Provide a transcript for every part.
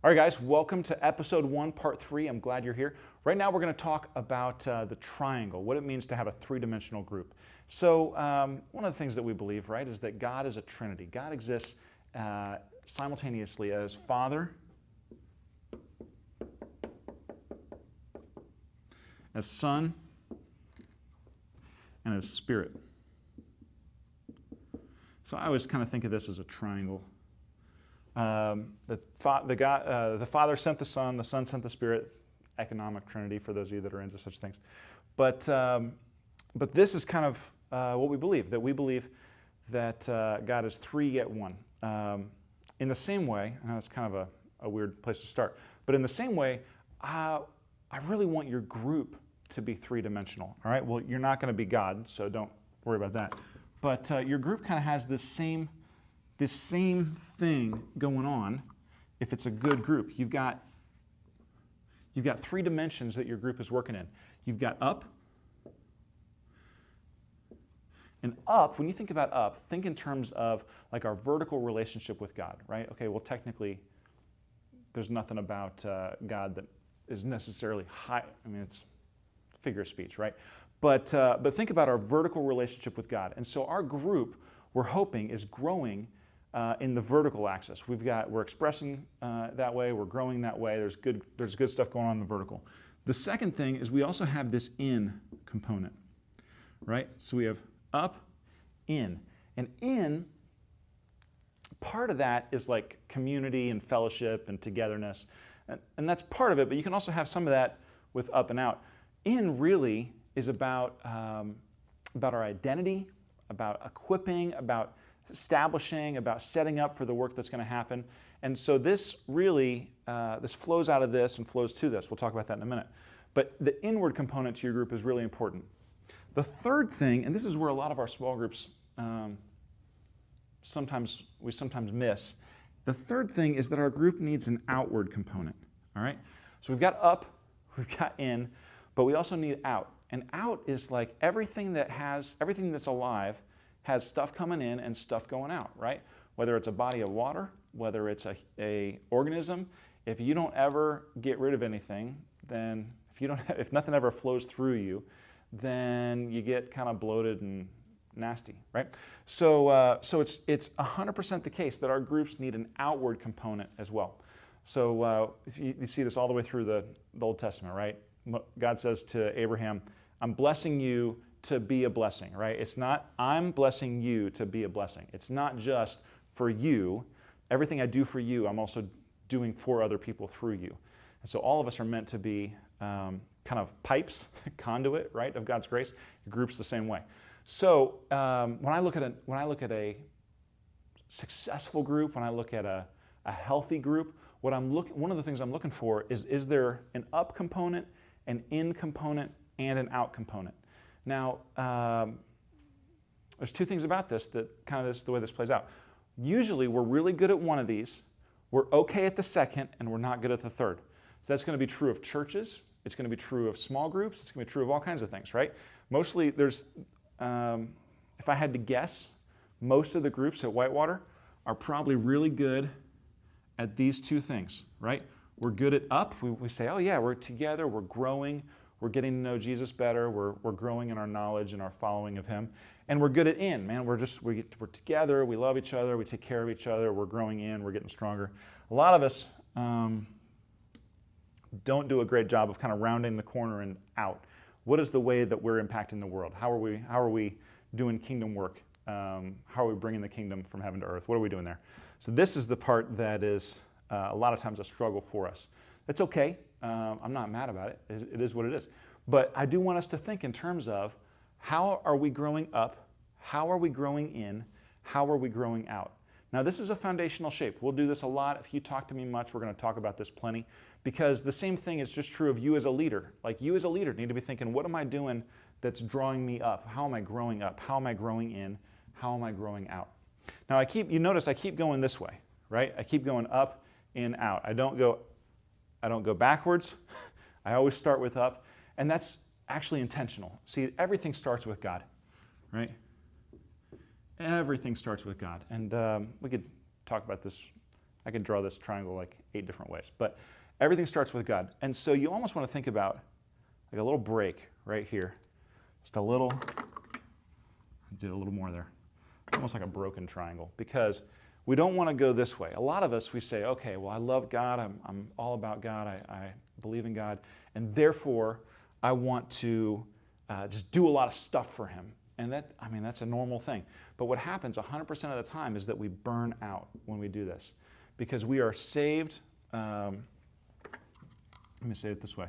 All right, guys, welcome to episode 1, part 3. I'm glad you're here. Right now, we're going to talk about the triangle, what it means to have a three-dimensional group. So one of the things that we believe, right, is that God is a Trinity. God exists simultaneously as Father, as Son, and as Spirit. So I always kind of think of this as a triangle. The Father sent the Son sent the Spirit, economic Trinity for those of you that are into such things. But this is kind of what we believe, that God is three yet one. In the same way, I know it's kind of a weird place to start, but in the same way, I really want your group to be three-dimensional, all right? Well, you're not going to be God, so don't worry about that. But your group kind of has this same thing going on if it's a good group. You've got three dimensions that your group is working in. You've got up. And up, when you think about up, think in terms of like our vertical relationship with God, right? Okay, well, technically, there's nothing about God that is necessarily high. I mean, it's a figure of speech, right? But think about our vertical relationship with God. And so our group, we're hoping, is growing in the vertical axis. We're expressing that way, we're growing that way, there's good stuff going on in the vertical. The second thing is we also have this in component, right? So we have up, in. And in, part of that is like community and fellowship and togetherness. And that's part of it, but you can also have some of that with up and out. In really is about our identity, about equipping, about establishing, about setting up for the work that's going to happen. And so this really, this flows out of this and flows to this. We'll talk about that in a minute. But the inward component to your group is really important. The third thing, and this is where a lot of our small groups sometimes miss, the third thing is that our group needs an outward component, all right? So we've got up, we've got in, but we also need out. And out is like everything that's alive has stuff coming in and stuff going out, right? Whether it's a body of water, whether it's a organism, if you don't ever get rid of anything, then if nothing ever flows through you, then you get kind of bloated and nasty, right? So it's 100% the case that our groups need an outward component as well. So you see this all the way through the Old Testament, right? God says to Abraham, I'm blessing you to be a blessing, right? It's not, I'm blessing you to be a blessing. It's not just for you. Everything I do for you, I'm also doing for other people through you. And so all of us are meant to be kind of pipes, conduit, right, of God's grace. Your group's the same way. So when I look at a successful group, when I look at a healthy group, one of the things I'm looking for is there an up component, an in component, and an out component. Now, there's two things about this that kind of the way this plays out. Usually, we're really good at one of these, we're okay at the second, and we're not good at the third. So that's going to be true of churches, it's going to be true of small groups, it's going to be true of all kinds of things, right? Mostly, if I had to guess, most of the groups at Whitewater are probably really good at these two things, right? We're good at up, we say, oh yeah, we're together, we're growing, we're getting to know Jesus better. We're growing in our knowledge and our following of Him. And we're good at in, man. We're together. We love each other. We take care of each other. We're growing in. We're getting stronger. A lot of us don't do a great job of kind of rounding the corner and out. What is the way that we're impacting the world? How are we doing kingdom work? How are we bringing the kingdom from heaven to earth? What are we doing there? So this is the part that is a lot of times a struggle for us. It's okay. I'm not mad about it. It is what it is. But I do want us to think in terms of how are we growing up? How are we growing in? How are we growing out? Now, this is a foundational shape. We'll do this a lot. If you talk to me much, we're going to talk about this plenty, because the same thing is just true of you as a leader. Like you as a leader need to be thinking, what am I doing that's drawing me up? How am I growing up? How am I growing in? How am I growing out? Now, you notice I keep going this way, right? I keep going up, in, out. I don't go backwards. I always start with up, and that's actually intentional. See, everything starts with God, right? Everything starts with God. And we could talk about this I could draw this triangle like 8 different ways, but everything starts with God. And so you almost want to think about like a little break right here. Just a little, did a little more there. Almost like a broken triangle, because we don't want to go this way. A lot of us, we say, okay, well, I love God. I'm all about God. I believe in God. And therefore, I want to just do a lot of stuff for him. And that, I mean, that's a normal thing. But what happens 100% of the time is that we burn out when we do this, because we are saved. Let me say it this way.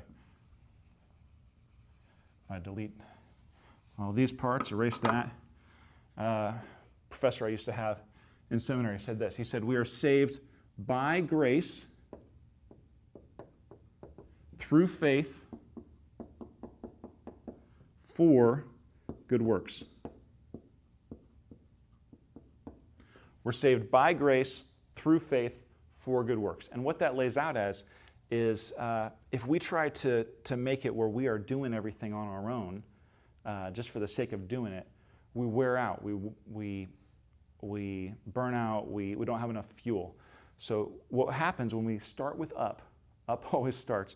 I delete all these parts, erase that. Professor I used to have in seminary said this. He said, we are saved by grace through faith for good works. We're saved by grace through faith for good works. And what that lays out as is if we try to make it where we are doing everything on our own, just for the sake of doing it, we wear out, we burn out, we don't have enough fuel. So what happens when we start with up always starts,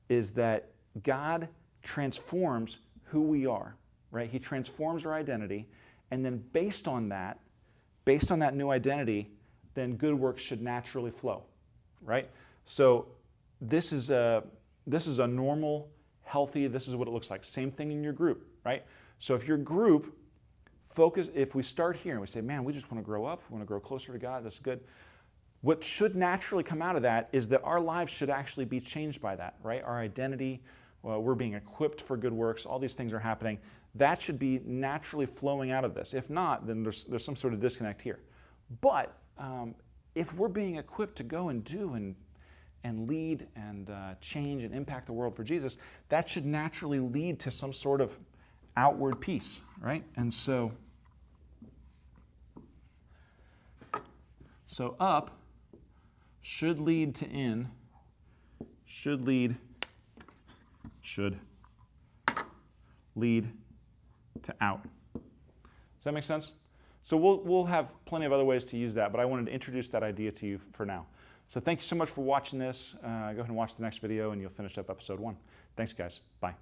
is that God transforms who we are, right? He transforms our identity, and then based on that new identity, then good works should naturally flow, right? So this is a normal, healthy, this is what it looks like. Same thing in your group, right? So if your group if we start here and we say, man, we just want to grow up, we want to grow closer to God, that's good. What should naturally come out of that is that our lives should actually be changed by that, right? Our identity, we're being equipped for good works, all these things are happening. That should be naturally flowing out of this. If not, then there's some sort of disconnect here. But if we're being equipped to go and do and lead and change and impact the world for Jesus, that should naturally lead to some sort of outward peace, right? And so up should lead to in, should lead to out. Does that make sense? So we'll have plenty of other ways to use that, but I wanted to introduce that idea to you for now. So thank you so much for watching this. Go ahead and watch the next video and you'll finish up episode 1. Thanks, guys. Bye.